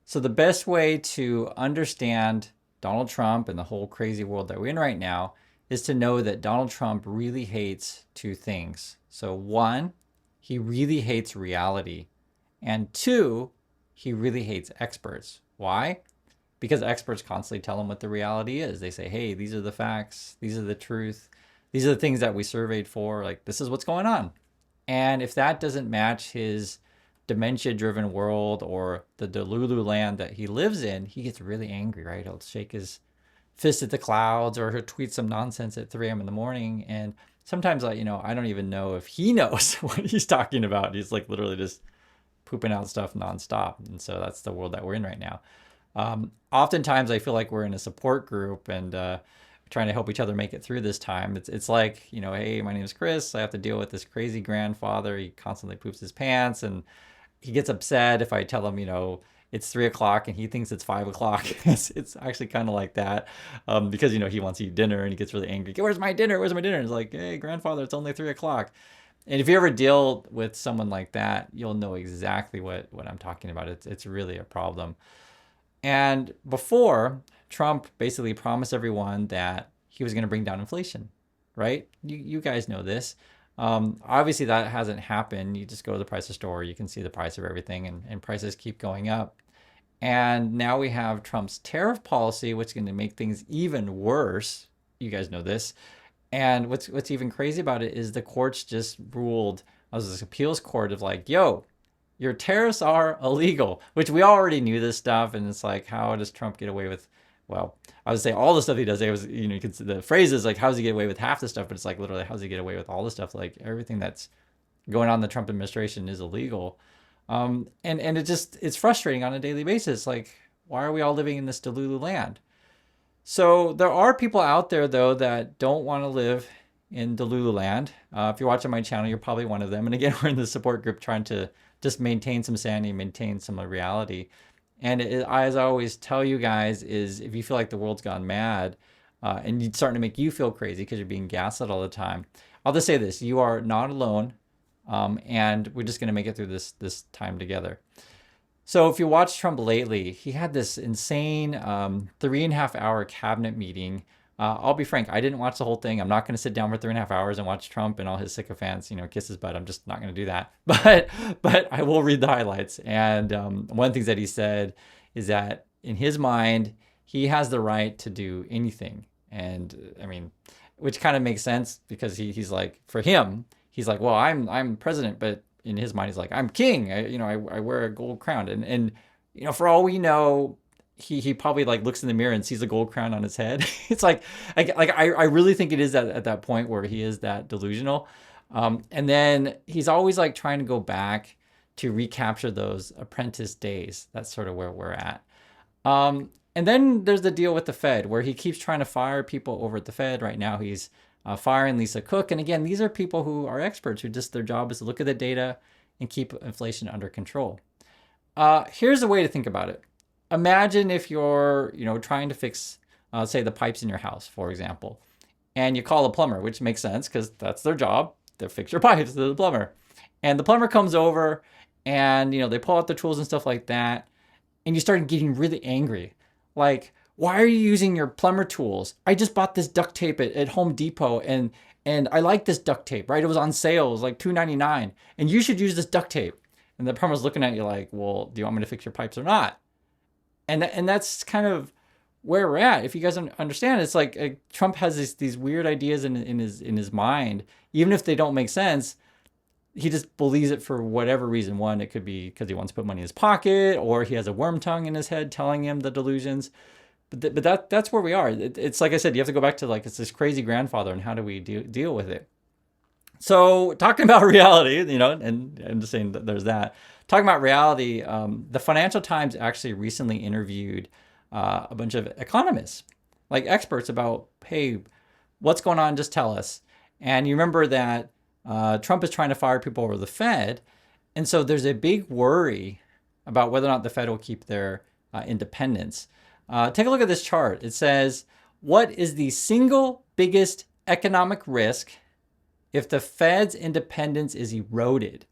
So the best way to understand Donald Trump and the whole crazy world that we're in right now is to know that Donald Trump really hates two things. So one, he really hates reality. And two, he really hates experts. Why? Because experts constantly tell him what the reality is. They say, hey, these are the facts, these are the truth, these are the things that we surveyed for, like this is what's going on. And if that doesn't match his dementia driven world or the Delulu land that he lives in, he gets really angry, right? He'll shake his fist at the clouds or he'll tweet some nonsense at 3 a.m. in the morning. And sometimes, I don't even know if he knows what he's talking about. He's like literally just pooping out stuff nonstop. And so that's the world that we're in right now. Oftentimes, I feel like we're in a support group and trying to help each other make it through this time. It's like, hey, my name is Chris. I have to deal with this crazy grandfather. He constantly poops his pants and he gets upset if I tell him, it's 3 o'clock and he thinks it's 5 o'clock. It's actually kind of like that because, he wants to eat dinner and he gets really angry. Where's my dinner? Where's my dinner? It's like, hey, grandfather, it's only 3 o'clock. And if you ever deal with someone like that, you'll know exactly what I'm talking about. It's really a problem. And before, Trump basically promised everyone that he was going to bring down inflation, right? You guys know this. Obviously, that hasn't happened. You just go to the price of store, you can see the price of everything, and prices keep going up. And now we have Trump's tariff policy, which is going to make things even worse. You guys know this. And what's even crazy about it is the courts just ruled, as this appeals court of like, yo, your tariffs are illegal, which we already knew this stuff. And it's like, how does Trump get away with, well, I would say all the stuff he does. It was, you can see the phrases like, how does he get away with half the stuff? But it's like, literally, how does he get away with all the stuff? Like everything that's going on in the Trump administration is illegal. And it's frustrating on a daily basis. Like, why are we all living in this Delulu land? So there are people out there though that don't want to live in Delulu land. If you're watching my channel, you're probably one of them. And again, we're in the support group trying to just maintain some sanity, maintain some reality. And as I always tell you guys, is if you feel like the world's gone mad and it's starting to make you feel crazy because you're being gaslit all the time, I'll just say this: you are not alone, and we're just going to make it through this time together. So if you watched Trump lately, he had this insane 3.5 hour cabinet meeting. I'll be frank, I didn't watch the whole thing. I'm not going to sit down for 3.5 hours and watch Trump and all his sycophants, kiss his butt. I'm just not going to do that. But I will read the highlights. And one of the things that he said is that in his mind, he has the right to do anything. And I mean, which kind of makes sense because he's like, for him, he's like, well, I'm president, but in his mind, he's like, I'm king. I wear a gold crown, and for all we know, he probably like looks in the mirror and sees a gold crown on his head. It's like I really think it is at that point where he is that delusional, and then he's always like trying to go back to recapture those apprentice days. That's sort of where we're at. And then there's the deal with the Fed where he keeps trying to fire people over at the Fed. Right now, he's firing Lisa Cook. And again, these are people who are experts who just their job is to look at the data and keep inflation under control. Here's a way to think about it. Imagine if you're, trying to fix, say, the pipes in your house, for example, and you call a plumber, which makes sense because that's their job. They fix your pipes, they're the plumber. And the plumber comes over and, they pull out the tools and stuff like that. And you start getting really angry. Like, why are you using your plumber tools? I just bought this duct tape at Home Depot and I like this duct tape, right? It was on sale. It was like $2.99. And you should use this duct tape. And the plumber's looking at you like, well, do you want me to fix your pipes or not? And that's kind of where we're at. If you guys understand, it's like Trump has these weird ideas in his mind. Even if they don't make sense, he just believes it for whatever reason. One, it could be because he wants to put money in his pocket, or he has a worm tongue in his head telling him the delusions. But that's where we are. It's like I said, you have to go back to like it's this crazy grandfather, and how do we deal with it? So talking about reality, and I'm just saying that there's that. Talking about reality, the Financial Times actually recently interviewed a bunch of economists, like experts about, hey, what's going on? Just tell us. And you remember that Trump is trying to fire people over the Fed. And so there's a big worry about whether or not the Fed will keep their independence. Take a look at this chart. It says, what is the single biggest economic risk if the Fed's independence is eroded?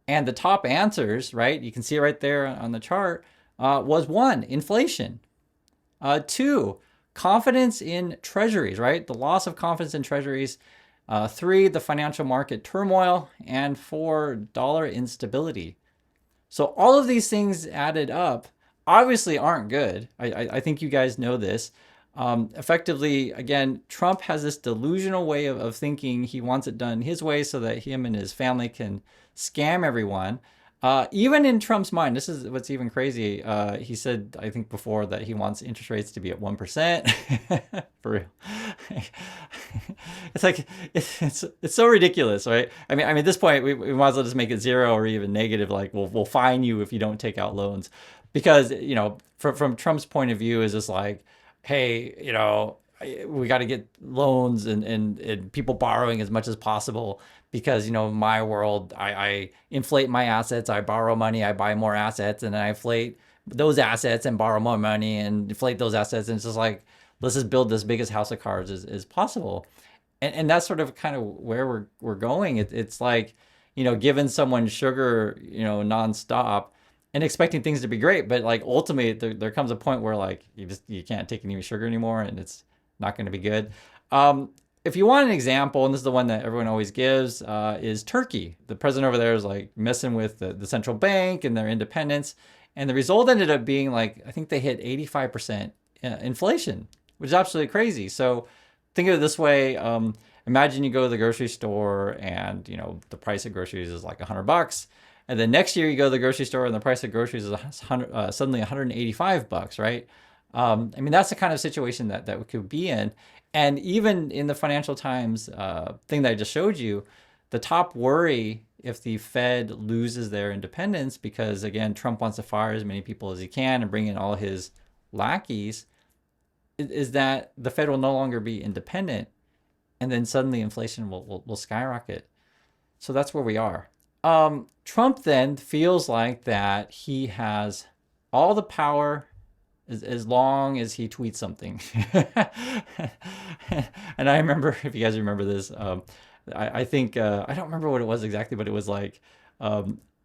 And the top answers, right, you can see it right there on the chart, was one, inflation. Two, confidence in treasuries, right? The loss of confidence in treasuries. Three, the financial market turmoil. And four, dollar instability. So all of these things added up obviously aren't good. I think you guys know this. Effectively, again, Trump has this delusional way of thinking. He wants it done his way so that him and his family can scam everyone. Even in Trump's mind, this is what's even crazy. He said, I think before, that he wants interest rates to be at 1%. For real. It's like it's so ridiculous, right? I mean, at this point, we might as well just make it zero or even negative. Like, we'll fine you if you don't take out loans, because from Trump's point of view, is just like, hey, we got to get loans and people borrowing as much as possible, because my world, I inflate my assets, I borrow money, I buy more assets, and then I inflate those assets and borrow more money and inflate those assets, and it's just like, let's just build this biggest house of cards as possible. And that's sort of kind of where we're going. It's like, giving someone sugar, nonstop, and expecting things to be great, but like ultimately there comes a point where like you can't take any sugar anymore, and it's not going to be good. If you want an example, and this is the one that everyone always gives, is Turkey. The president over there is like messing with the central bank and their independence, and the result ended up being like, I think they hit 85% inflation, which is absolutely crazy. So think of it this way. Imagine you go to the grocery store and the price of groceries is like $100, and then next year you go to the grocery store and the price of groceries is suddenly $185, right? I mean, that's the kind of situation that we could be in. And even in the Financial Times thing that I just showed you, the top worry if the Fed loses their independence, because again, Trump wants to fire as many people as he can and bring in all his lackeys, is that the Fed will no longer be independent, and then suddenly inflation will skyrocket. So that's where we are. Trump then feels like that he has all the power as long as he tweets something. And I remember, if you guys remember this, I think, I don't remember what it was exactly, but it was like,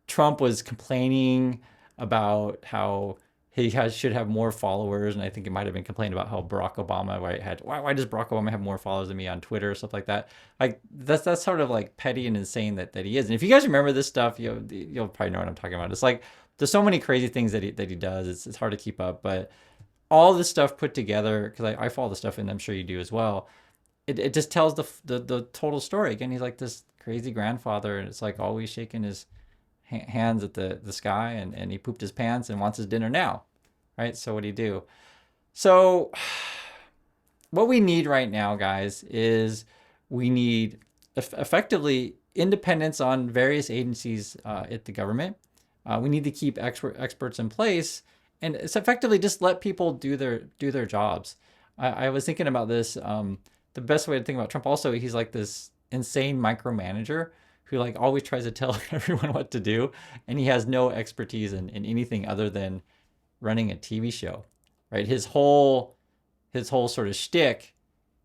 Trump was complaining about how should have more followers, and I think it might have been complaining about how Barack Obama, why does Barack Obama have more followers than me on Twitter or stuff like that. Like that's sort of like petty and insane that he is. And if you guys remember this stuff, you'll probably know what I'm talking about. It's like there's so many crazy things that he does. It's hard to keep up, but all this stuff put together, because I follow the stuff, and I'm sure you do as well. It just tells the total story. Again, he's like this crazy grandfather, and it's like always shaking his hands at the sky, and he pooped his pants and wants his dinner now, right? So what do you do? So what we need right now, guys, is we need effectively independence on various agencies at the government. We need to keep experts in place, and it's effectively just let people do their jobs. I was thinking about this. The best way to think about Trump also, he's like this insane micromanager who like always tries to tell everyone what to do, and he has no expertise in anything other than running a TV show, right? His whole sort of shtick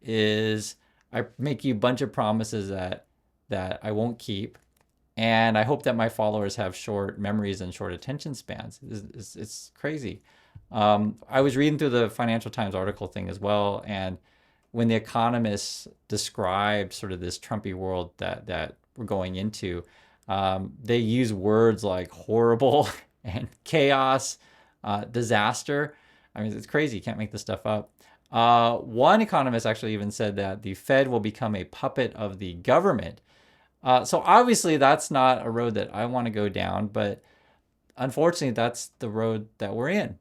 is, I make you a bunch of promises that I won't keep, and I hope that my followers have short memories and short attention spans. It's crazy. I was reading through the Financial Times article thing as well, and when the economists described sort of this Trumpy world that we're going into, they use words like horrible and chaos, disaster. I mean, it's crazy. You can't make this stuff up. One economist actually even said that the Fed will become a puppet of the government. So obviously that's not a road that I want to go down, but unfortunately that's the road that we're in.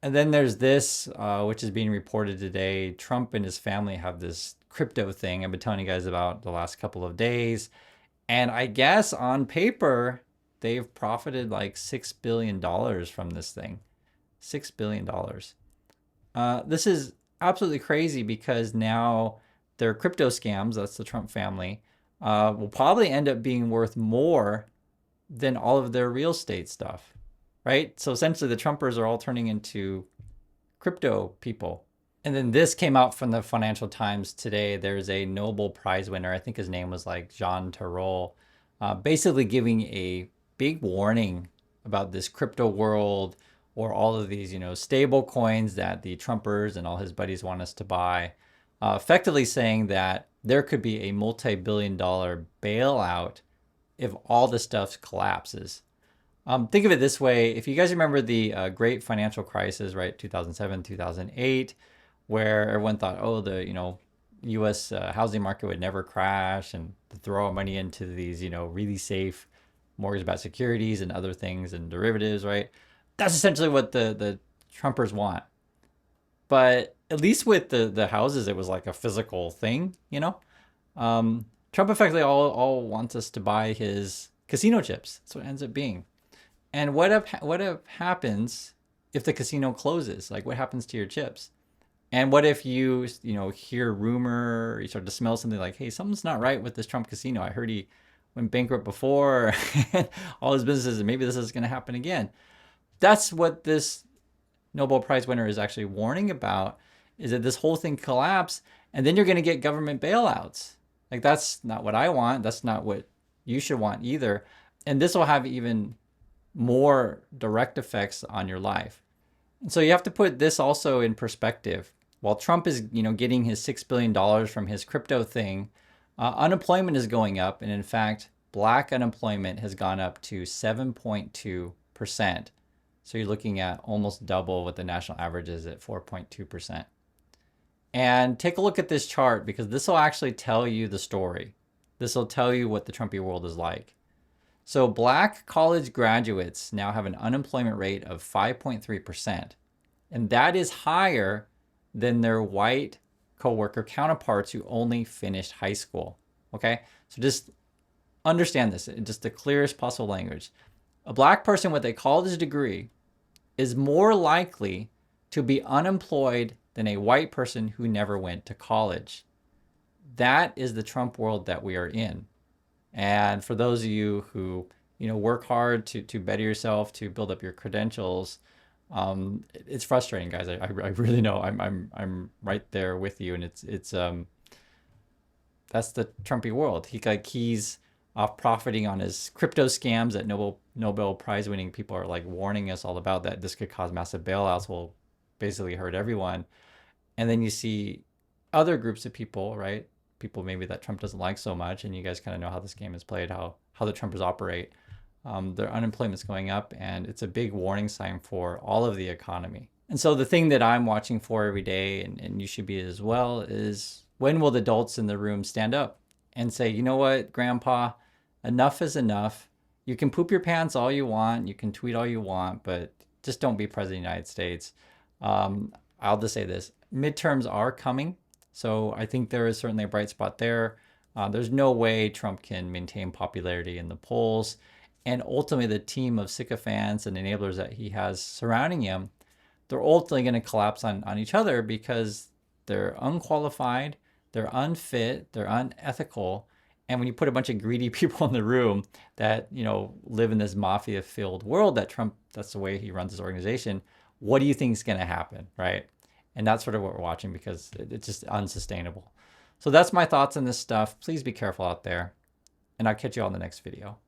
And then there's this, which is being reported today. Trump and his family have this crypto thing I've been telling you guys about the last couple of days. And I guess on paper, they've profited like $6 billion from this thing. $6 billion. This is absolutely crazy, because now their crypto scams, that's the Trump family, will probably end up being worth more than all of their real estate stuff, right? So essentially the Trumpers are all turning into crypto people. And then this came out from the Financial Times today. There's a Nobel Prize winner, I think his name was like Jean Tirole, basically giving a big warning about this crypto world, or all of these, stable coins that the Trumpers and all his buddies want us to buy, effectively saying that there could be a multi-billion-dollar bailout if all this stuff collapses. Think of it this way. If you guys remember the great financial crisis, right, 2007, 2008, where everyone thought, oh, the, U.S. Housing market would never crash, and to throw money into these, really safe mortgage-backed securities and other things and derivatives, right? That's essentially what the Trumpers want. But at least with the houses, it was like a physical thing, Trump effectively all wants us to buy his casino chips. That's what it ends up being. And what if happens if the casino closes? Like, what happens to your chips? And what if you hear a rumor, you start to smell something like, hey, something's not right with this Trump casino. I heard he went bankrupt before, all his businesses, and maybe this is going to happen again. That's what this Nobel Prize winner is actually warning about, is that this whole thing collapse, and then you're going to get government bailouts. Like, that's not what I want. That's not what you should want either. And this will have even more direct effects on your life. And so you have to put this also in perspective. While Trump is, getting his $6 billion from his crypto thing, unemployment is going up. And in fact, black unemployment has gone up to 7.2%. So you're looking at almost double what the national average is at 4.2%. And take a look at this chart, because this will actually tell you the story. This will tell you what the Trumpy world is like. So black college graduates now have an unemployment rate of 5.3%. And that is higher than their white coworker counterparts who only finished high school. Okay? So just understand this in just the clearest possible language. A black person with a college degree is more likely to be unemployed than a white person who never went to college. That is the Trump world that we are in. And for those of you who, work hard to better yourself, to build up your credentials, it's frustrating, guys. I really know. I'm right there with you, and it's that's the Trumpy world. He's off profiting on his crypto scams that Nobel Prize winning people are like warning us all about, that this could cause massive bailouts, will basically hurt everyone. And then you see other groups of people, right? People maybe that Trump doesn't like so much, and you guys kind of know how this game is played, how the Trumpers operate. Their unemployment's going up, and it's a big warning sign for all of the economy. And so the thing that I'm watching for every day, and you should be as well, is when will the adults in the room stand up and say, you know what, Grandpa, enough is enough. You can poop your pants all you want, you can tweet all you want, but just don't be president of the United States. I'll just say this, midterms are coming. So I think there is certainly a bright spot there. There's no way Trump can maintain popularity in the polls. And ultimately, the team of sycophants and enablers that he has surrounding him, they're ultimately going to collapse on each other, because they're unqualified, they're unfit, they're unethical. And when you put a bunch of greedy people in the room that, live in this mafia-filled world that Trump, that's the way he runs his organization, what do you think is going to happen, right? And that's sort of what we're watching, because it's just unsustainable. So that's my thoughts on this stuff. Please be careful out there, and I'll catch you on the next video.